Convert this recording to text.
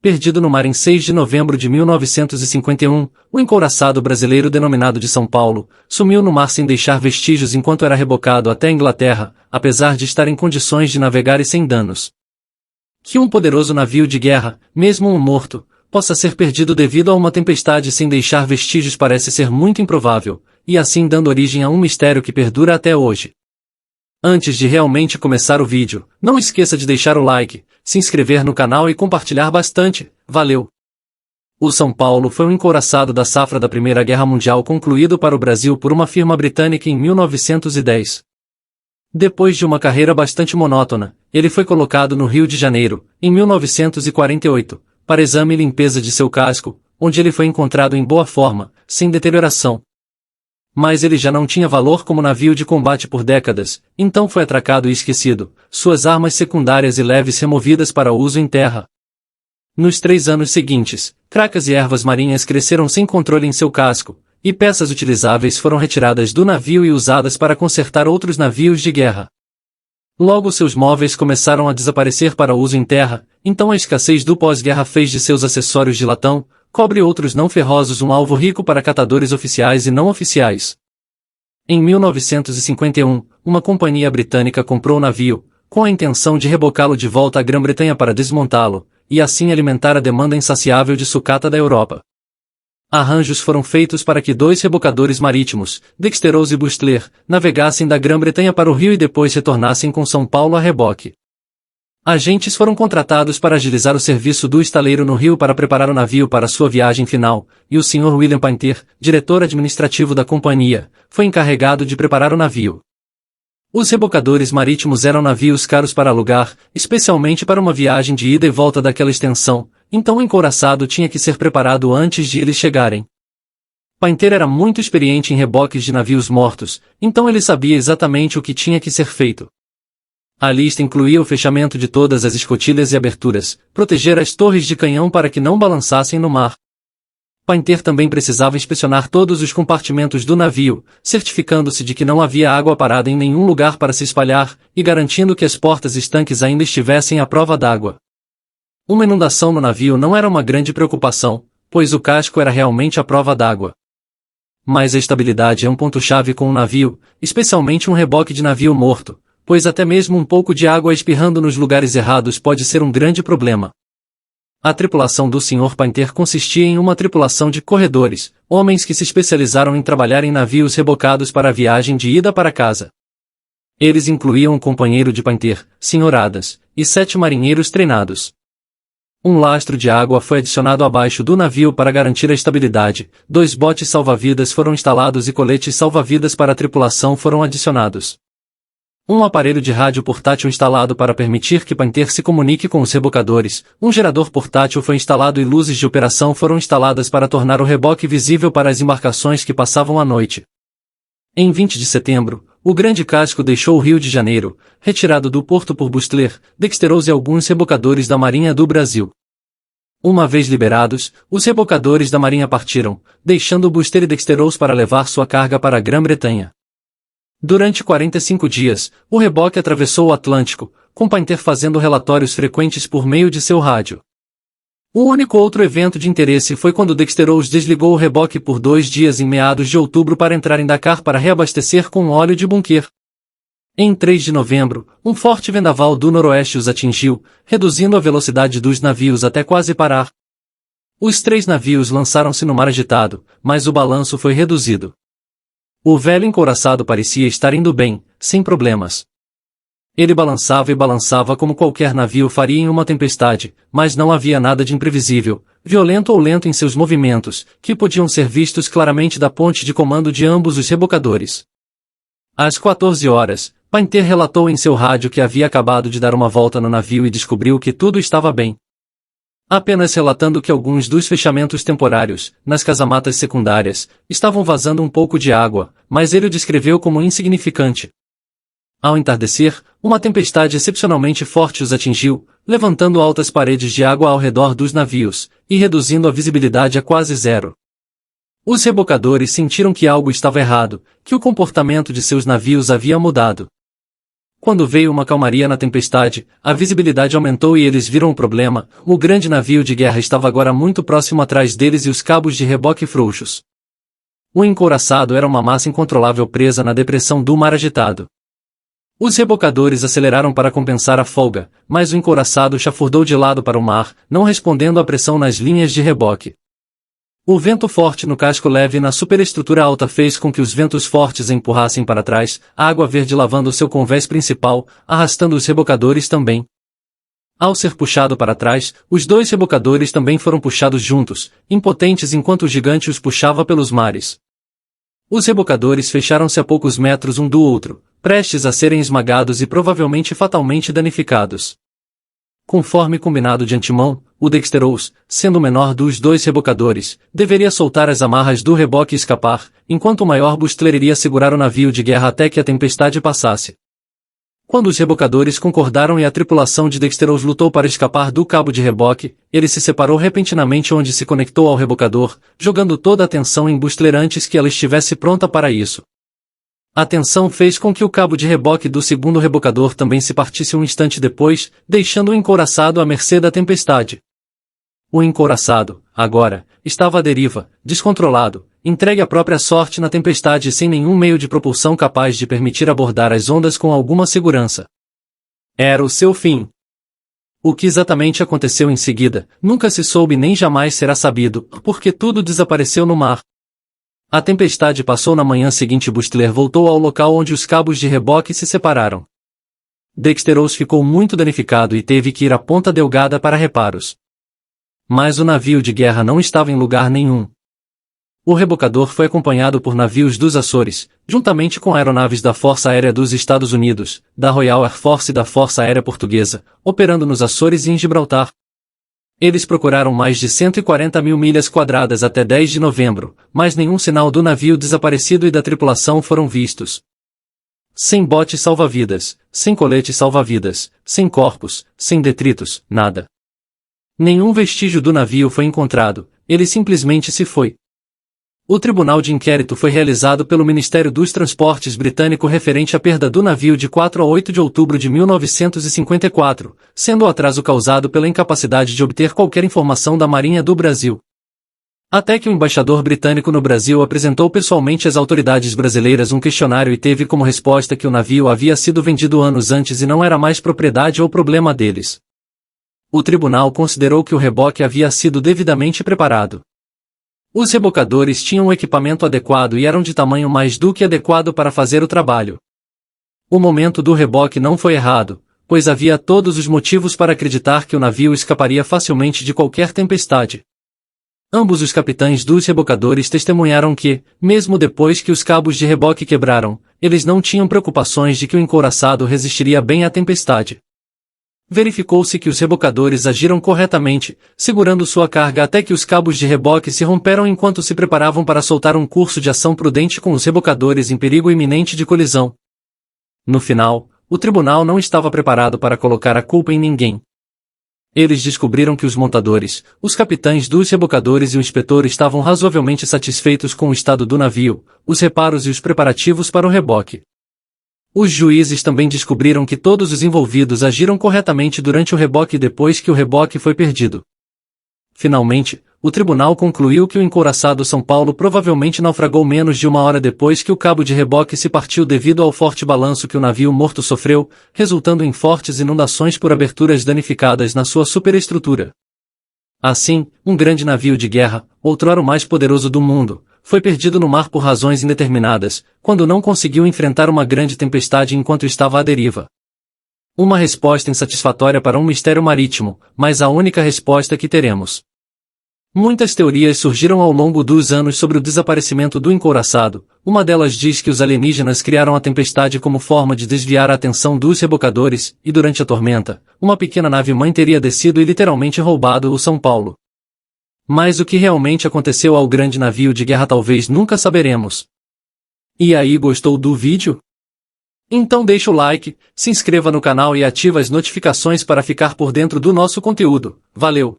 Perdido no mar em 6 de novembro de 1951, o encouraçado brasileiro denominado de São Paulo, sumiu no mar sem deixar vestígios enquanto era rebocado até a Inglaterra, apesar de estar em condições de navegar e sem danos. Que um poderoso navio de guerra, mesmo um morto, possa ser perdido devido a uma tempestade sem deixar vestígios parece ser muito improvável, e assim dando origem a um mistério que perdura até hoje. Antes de realmente começar o vídeo, não esqueça de deixar o like, se inscrever no canal e compartilhar bastante, valeu! O São Paulo foi um encouraçado da safra da Primeira Guerra Mundial concluído para o Brasil por uma firma britânica em 1910. Depois de uma carreira bastante monótona, ele foi colocado no Rio de Janeiro, em 1948, para exame e limpeza de seu casco, onde ele foi encontrado em boa forma, sem deterioração. Mas ele já não tinha valor como navio de combate por décadas, então foi atracado e esquecido, suas armas secundárias e leves removidas para uso em terra. Nos 3 anos seguintes, cracas e ervas marinhas cresceram sem controle em seu casco, e peças utilizáveis foram retiradas do navio e usadas para consertar outros navios de guerra. Logo seus móveis começaram a desaparecer para uso em terra, então a escassez do pós-guerra fez de seus acessórios de latão, cobre e outros não ferrosos um alvo rico para catadores oficiais e não oficiais. Em 1951, uma companhia britânica comprou o navio, com a intenção de rebocá-lo de volta à Grã-Bretanha para desmontá-lo, e assim alimentar a demanda insaciável de sucata da Europa. Arranjos foram feitos para que 2 rebocadores marítimos, Dexterous e Butler, navegassem da Grã-Bretanha para o Rio e depois retornassem com São Paulo a reboque. Agentes foram contratados para agilizar o serviço do estaleiro no Rio para preparar o navio para sua viagem final, e o Sr. William Painter, diretor administrativo da companhia, foi encarregado de preparar o navio. Os rebocadores marítimos eram navios caros para alugar, especialmente para uma viagem de ida e volta daquela extensão, então o encouraçado tinha que ser preparado antes de eles chegarem. Painter era muito experiente em reboques de navios mortos, então ele sabia exatamente o que tinha que ser feito. A lista incluía o fechamento de todas as escotilhas e aberturas, proteger as torres de canhão para que não balançassem no mar. Painter também precisava inspecionar todos os compartimentos do navio, certificando-se de que não havia água parada em nenhum lugar para se espalhar, e garantindo que as portas e estanques ainda estivessem à prova d'água. Uma inundação no navio não era uma grande preocupação, pois o casco era realmente à prova d'água. Mas a estabilidade é um ponto-chave com um navio, especialmente um reboque de navio morto, pois até mesmo um pouco de água espirrando nos lugares errados pode ser um grande problema. A tripulação do Sr. Painter consistia em uma tripulação de corredores, homens que se especializaram em trabalhar em navios rebocados para a viagem de ida para casa. Eles incluíam um companheiro de Painter, Sr. Adams, e 7 marinheiros treinados. Um lastro de água foi adicionado abaixo do navio para garantir a estabilidade, 2 botes salva-vidas foram instalados e coletes salva-vidas para a tripulação foram adicionados. Um aparelho de rádio portátil instalado para permitir que Painter se comunique com os rebocadores, um gerador portátil foi instalado e luzes de operação foram instaladas para tornar o reboque visível para as embarcações que passavam a noite. Em 20 de setembro, o grande casco deixou o Rio de Janeiro, retirado do porto por Butler, Dexterous e alguns rebocadores da Marinha do Brasil. Uma vez liberados, os rebocadores da Marinha partiram, deixando Butler e Dexterous para levar sua carga para a Grã-Bretanha. Durante 45 dias, o reboque atravessou o Atlântico, com Painter fazendo relatórios frequentes por meio de seu rádio. O único outro evento de interesse foi quando Dexterous desligou o reboque por 2 dias em meados de outubro para entrar em Dakar para reabastecer com óleo de bunker. Em 3 de novembro, um forte vendaval do noroeste os atingiu, reduzindo a velocidade dos navios até quase parar. Os 3 navios lançaram-se no mar agitado, mas o balanço foi reduzido. O velho encouraçado parecia estar indo bem, sem problemas. Ele balançava e balançava como qualquer navio faria em uma tempestade, mas não havia nada de imprevisível, violento ou lento em seus movimentos, que podiam ser vistos claramente da ponte de comando de ambos os rebocadores. Às 14 horas, Painter relatou em seu rádio que havia acabado de dar uma volta no navio e descobriu que tudo estava bem. Apenas relatando que alguns dos fechamentos temporários, nas casamatas secundárias, estavam vazando um pouco de água, mas ele o descreveu como insignificante. Ao entardecer, uma tempestade excepcionalmente forte os atingiu, levantando altas paredes de água ao redor dos navios, e reduzindo a visibilidade a quase zero. Os rebocadores sentiram que algo estava errado, que o comportamento de seus navios havia mudado. Quando veio uma calmaria na tempestade, a visibilidade aumentou e eles viram o problema. O grande navio de guerra estava agora muito próximo atrás deles e os cabos de reboque frouxos. O encouraçado era uma massa incontrolável presa na depressão do mar agitado. Os rebocadores aceleraram para compensar a folga, mas o encouraçado chafurdou de lado para o mar, não respondendo à pressão nas linhas de reboque. O vento forte no casco leve e na superestrutura alta fez com que os ventos fortes empurrassem para trás, a água verde lavando seu convés principal, arrastando os rebocadores também. Ao ser puxado para trás, os dois rebocadores também foram puxados juntos, impotentes enquanto o gigante os puxava pelos mares. Os rebocadores fecharam-se a poucos metros um do outro, prestes a serem esmagados e provavelmente fatalmente danificados. Conforme combinado de antemão, o Dexterous, sendo o menor dos dois rebocadores, deveria soltar as amarras do reboque e escapar, enquanto o maior Bustler iria segurar o navio de guerra até que a tempestade passasse. Quando os rebocadores concordaram e a tripulação de Dexterous lutou para escapar do cabo de reboque, ele se separou repentinamente onde se conectou ao rebocador, jogando toda a tensão em Bustler antes que ela estivesse pronta para isso. A tensão fez com que o cabo de reboque do segundo rebocador também se partisse um instante depois, deixando o encouraçado à mercê da tempestade. O encouraçado, agora, estava à deriva, descontrolado, entregue à própria sorte na tempestade sem nenhum meio de propulsão capaz de permitir abordar as ondas com alguma segurança. Era o seu fim. O que exatamente aconteceu em seguida, nunca se soube nem jamais será sabido, porque tudo desapareceu no mar. A tempestade passou na manhã seguinte e Bustler voltou ao local onde os cabos de reboque se separaram. Dexterous ficou muito danificado e teve que ir à Ponta Delgada para reparos. Mas o navio de guerra não estava em lugar nenhum. O rebocador foi acompanhado por navios dos Açores, juntamente com aeronaves da Força Aérea dos Estados Unidos, da Royal Air Force e da Força Aérea Portuguesa, operando nos Açores e em Gibraltar. Eles procuraram mais de 140 mil milhas quadradas até 10 de novembro, mas nenhum sinal do navio desaparecido e da tripulação foram vistos. Sem botes salva-vidas, sem coletes salva-vidas, sem corpos, sem detritos, nada. Nenhum vestígio do navio foi encontrado, ele simplesmente se foi. O tribunal de inquérito foi realizado pelo Ministério dos Transportes britânico referente à perda do navio de 4 a 8 de outubro de 1954, sendo o atraso causado pela incapacidade de obter qualquer informação da Marinha do Brasil. Até que o embaixador britânico no Brasil apresentou pessoalmente às autoridades brasileiras um questionário e teve como resposta que o navio havia sido vendido anos antes e não era mais propriedade ou problema deles. O tribunal considerou que o reboque havia sido devidamente preparado. Os rebocadores tinham um equipamento adequado e eram de tamanho mais do que adequado para fazer o trabalho. O momento do reboque não foi errado, pois havia todos os motivos para acreditar que o navio escaparia facilmente de qualquer tempestade. Ambos os capitães dos rebocadores testemunharam que, mesmo depois que os cabos de reboque quebraram, eles não tinham preocupações de que o encouraçado resistiria bem à tempestade. Verificou-se que os rebocadores agiram corretamente, segurando sua carga até que os cabos de reboque se romperam enquanto se preparavam para soltar um curso de ação prudente com os rebocadores em perigo iminente de colisão. No final, o tribunal não estava preparado para colocar a culpa em ninguém. Eles descobriram que os montadores, os capitães dos rebocadores e o inspetor estavam razoavelmente satisfeitos com o estado do navio, os reparos e os preparativos para o reboque. Os juízes também descobriram que todos os envolvidos agiram corretamente durante o reboque e depois que o reboque foi perdido. Finalmente, o tribunal concluiu que o encouraçado São Paulo provavelmente naufragou menos de uma hora depois que o cabo de reboque se partiu devido ao forte balanço que o navio morto sofreu, resultando em fortes inundações por aberturas danificadas na sua superestrutura. Assim, um grande navio de guerra, outrora o mais poderoso do mundo, foi perdido no mar por razões indeterminadas, quando não conseguiu enfrentar uma grande tempestade enquanto estava à deriva. Uma resposta insatisfatória para um mistério marítimo, mas a única resposta que teremos. Muitas teorias surgiram ao longo dos anos sobre o desaparecimento do encouraçado. Uma delas diz que os alienígenas criaram a tempestade como forma de desviar a atenção dos rebocadores, e durante a tormenta, uma pequena nave-mãe teria descido e literalmente roubado o São Paulo. Mas o que realmente aconteceu ao grande navio de guerra talvez nunca saberemos. E aí, gostou do vídeo? Então deixa o like, se inscreva no canal e ativa as notificações para ficar por dentro do nosso conteúdo. Valeu!